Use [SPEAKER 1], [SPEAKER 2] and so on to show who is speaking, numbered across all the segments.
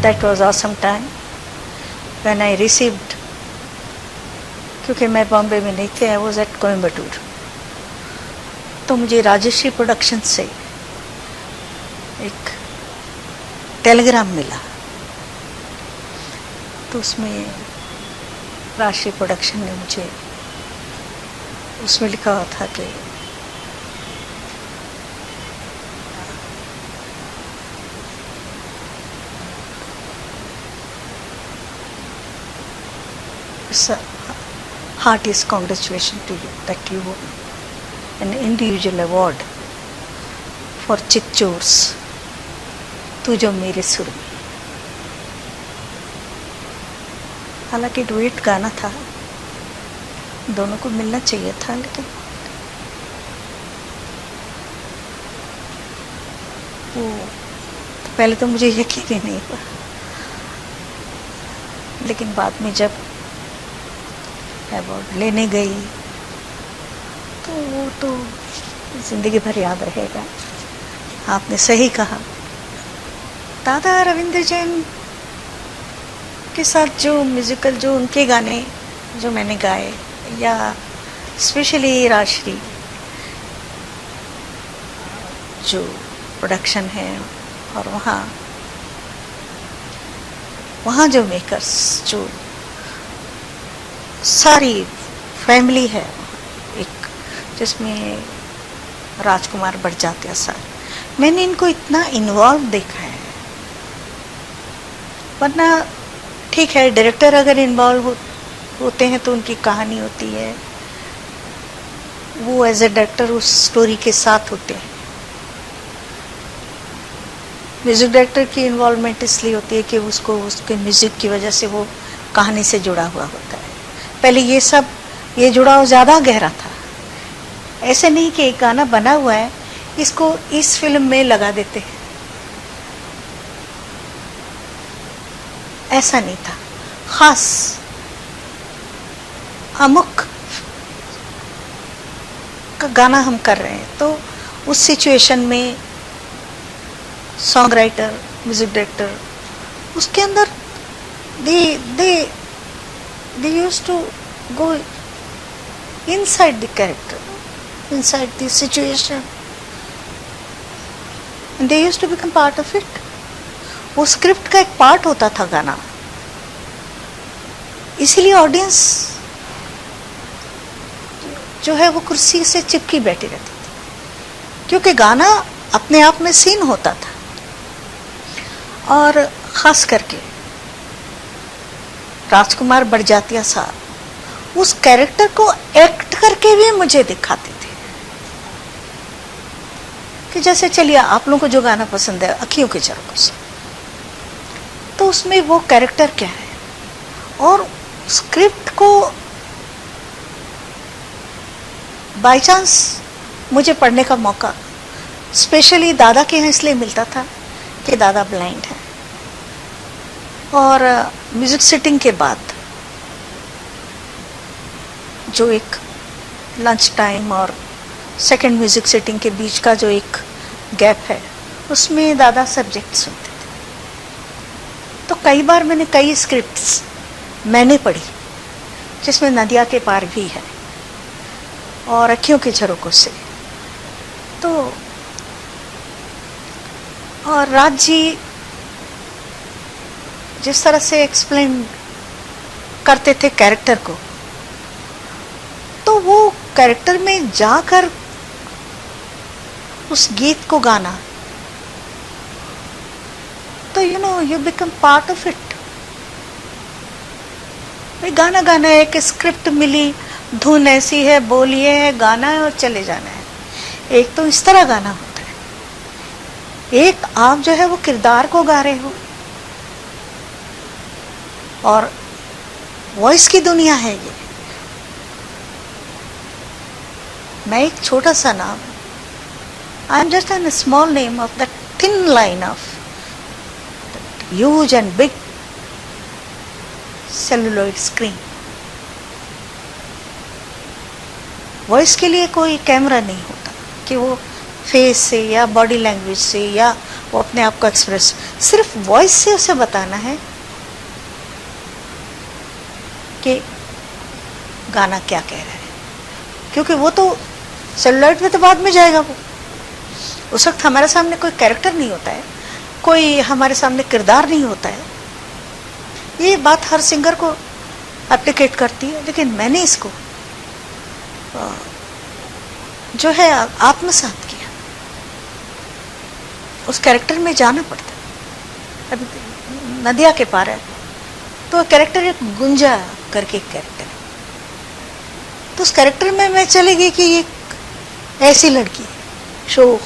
[SPEAKER 1] That was awesome time when I received, क्योंकि मैं बॉम्बे में नहीं थी, I was at कोयम्बटूर, तो मुझे राजश्री प्रोडक्शन से एक टेलीग्राम मिला। तो उसमें राजश्री प्रोडक्शन ने मुझे, उसमें लिखा हुआ था कि heartiest congratulations to you that you won an individual award for चितचोर्स तू जो मेरे सुर में। हालांकि डुएट गाना था, दोनों को मिलना चाहिए था, लेकिन वो तो पहले तो मुझे यकीन ही नहीं हुआ, लेकिन बाद में जब अवार्ड लेने गई तो वो तो जिंदगी भर याद रहेगा। आपने सही कहा, दादा रविंद्र जैन के साथ जो म्यूजिकल, जो उनके गाने जो मैंने गाए, या स्पेशली राजश्री जो प्रोडक्शन है, और वहाँ जो मेकर्स, जो सारी फैमिली है, एक जिसमें राजकुमार बड़जात्या सर, मैंने इनको इतना इन्वॉल्व देखा है। वरना ठीक है, डायरेक्टर अगर इन्वॉल्व होते हैं तो उनकी कहानी होती है, वो एज ए डायरेक्टर उस स्टोरी के साथ होते हैं। म्यूजिक डायरेक्टर की इन्वॉल्वमेंट इसलिए होती है कि उसको उसके म्यूजिक की वजह से वो कहानी से जुड़ा हुआ होता है। पहले ये जुड़ाव ज़्यादा गहरा था। ऐसे नहीं कि एक गाना बना हुआ है, इसको इस फिल्म में लगा देते हैं, ऐसा नहीं था। खास अमुक का गाना हम कर रहे हैं, तो उस सिचुएशन में सॉन्ग राइटर, म्यूजिक डायरेक्टर, उसके अंदर they used to go inside the character, inside the situation, and they used to become part of it. वो स्क्रिप्ट का एक पार्ट होता था गाना, इसीलिए ऑडियंस जो है वो कुर्सी से चिपकी बैठी रहती थी, क्योंकि गाना अपने आप में सीन होता था। और खास करके राजकुमार बड़जात्या साहब उस कैरेक्टर को एक्ट करके भी मुझे दिखाते थे कि जैसे, चलिए आप लोगों को जो गाना पसंद है, अखियों के झरोखों से, तो उसमें वो कैरेक्टर क्या है, और स्क्रिप्ट को बाय चांस मुझे पढ़ने का मौका स्पेशली दादा के यहाँ इसलिए मिलता था कि दादा ब्लाइंड है, और म्यूजिक सिटिंग के बाद जो एक लंच टाइम और सेकंड म्यूजिक सिटिंग के बीच का जो एक गैप है, उसमें दादा सब्जेक्ट सुनते थे। तो कई बार मैंने कई स्क्रिप्ट्स मैंने पढ़ी, जिसमें नदिया के पार भी है और अखियों के झरोखों से। तो और राज जी जिस तरह से एक्सप्लेन करते थे कैरेक्टर को, तो वो कैरेक्टर में जाकर उस गीत को गाना, तो you become part of it. गाना गाना है कि स्क्रिप्ट मिली, धुन ऐसी है, बोलिए है, गाना है और चले जाना है। एक तो इस तरह गाना होता है, एक आप जो है वो किरदार को गा रहे हो, और वॉइस की दुनिया है ये। मैं एक छोटा सा नाम, I am just an small name of that thin line of huge and big celluloid screen. Voice के लिए कोई कैमरा नहीं होता कि वो फेस से या बॉडी लैंग्वेज से या वो अपने आप को एक्सप्रेस, सिर्फ वॉइस से उसे बताना है कि गाना क्या कह रहा है, क्योंकि वो तो सेलुलॉइड में तो बाद में जाएगा। वो उस वक्त हमारे सामने कोई कैरेक्टर नहीं होता है, कोई हमारे सामने किरदार नहीं होता है। ये बात हर सिंगर को एप्लीकेट करती है, लेकिन मैंने इसको जो है आत्मसात किया। उस कैरेक्टर में जाना पड़ता है। अभी नदिया के पार है तो कैरेक्टर एक गुंजा करके एक कैरेक्टर है, तो उस कैरेक्टर में मैं चली गई कि ये ऐसी लड़की है, शोख,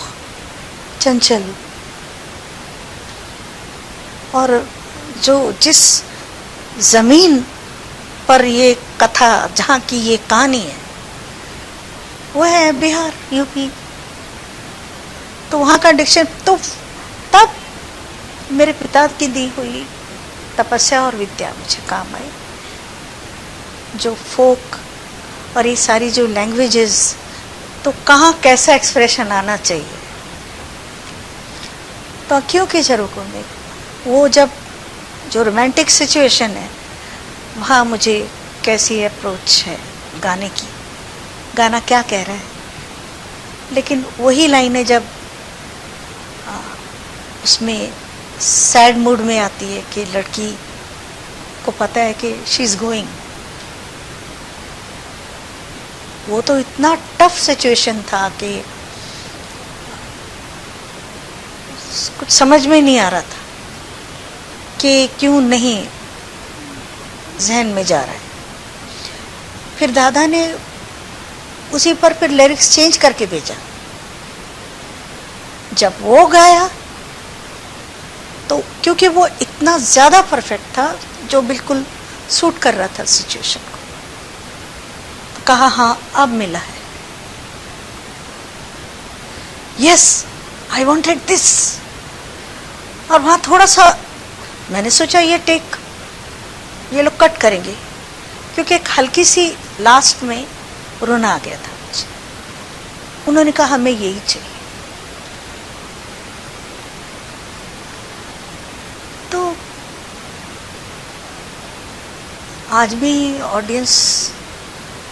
[SPEAKER 1] चंचल, और जो जिस जमीन पर ये कथा, जहाँ की ये कहानी है, वो है बिहार, यूपी। तो वहाँ का डिक्शन, तो तब मेरे पिता की दी हुई तपस्या और विद्या मुझे काम आई। जो फोक और ये सारी जो लैंग्वेजेस, तो कहाँ कैसा एक्सप्रेशन आना चाहिए। तो अखियों की झरोकों में वो जब जो रोमांटिक सिचुएशन है, वहाँ मुझे कैसी अप्रोच है गाने की, गाना क्या कह रहा है। लेकिन वही लाइनें जब उसमें सैड मूड में आती है कि लड़की को पता है कि शी इज गोइंग, वो तो इतना टफ सिचुएशन था कि कुछ समझ में नहीं आ रहा था कि क्यों नहीं जहन में जा रहा है। फिर दादा ने उसी पर फिर लिरिक्स चेंज करके भेजा। जब वो गाया तो क्योंकि वो इतना ज़्यादा परफेक्ट था, जो बिल्कुल सूट कर रहा था सिचुएशन को, तो कहा हाँ अब मिला है, यस आई वांटेड दिस। और वहाँ थोड़ा सा मैंने सोचा ये टेक ये लोग कट करेंगे, क्योंकि एक हल्की सी लास्ट में रोना आ गया था मुझे। उन्होंने कहा हमें यही चाहिए। तो आज भी ऑडियंस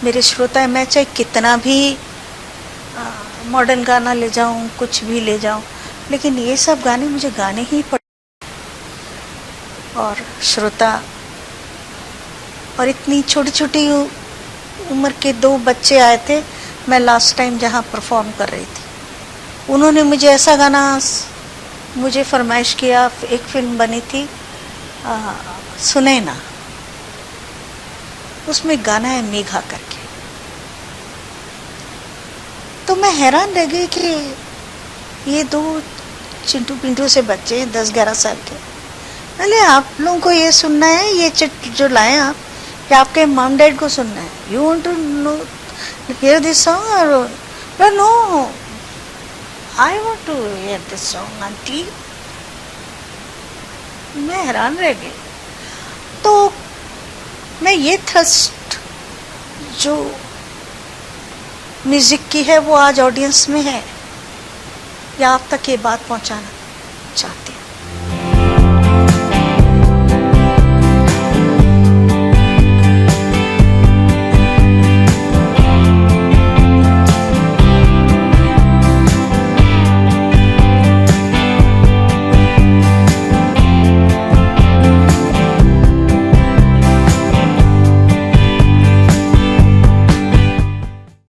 [SPEAKER 1] मेरे श्रोता है, मैं चाहे कितना भी मॉडर्न गाना ले जाऊं, कुछ भी ले जाऊं, लेकिन ये सब गाने मुझे गाने ही पड़े। और श्रोता, और इतनी छोटी छोटी उम्र के 2 बच्चे आए थे, मैं लास्ट टाइम जहाँ परफॉर्म कर रही थी, उन्होंने मुझे ऐसा गाना मुझे फरमाइश किया। एक फिल्म बनी थी सुने ना, उसमें गाना है मेघा करके। तो मैं हैरान रह गई कि ये 2 चिंटू पिंटू से बच्चे 10-11 साल के, अरे आप लोगों को ये सुनना है, ये चिट जो लाए आप, या आपके मॉम डैड को सुनना है, you want to know hear this song, और no I want to hear this song aunty. मैं हैरान रह गई। तो मैं ये थर्स्ट जो म्यूजिक की है वो आज ऑडियंस में है, या आप तक ये बात पहुंचाना चाहती हूँ।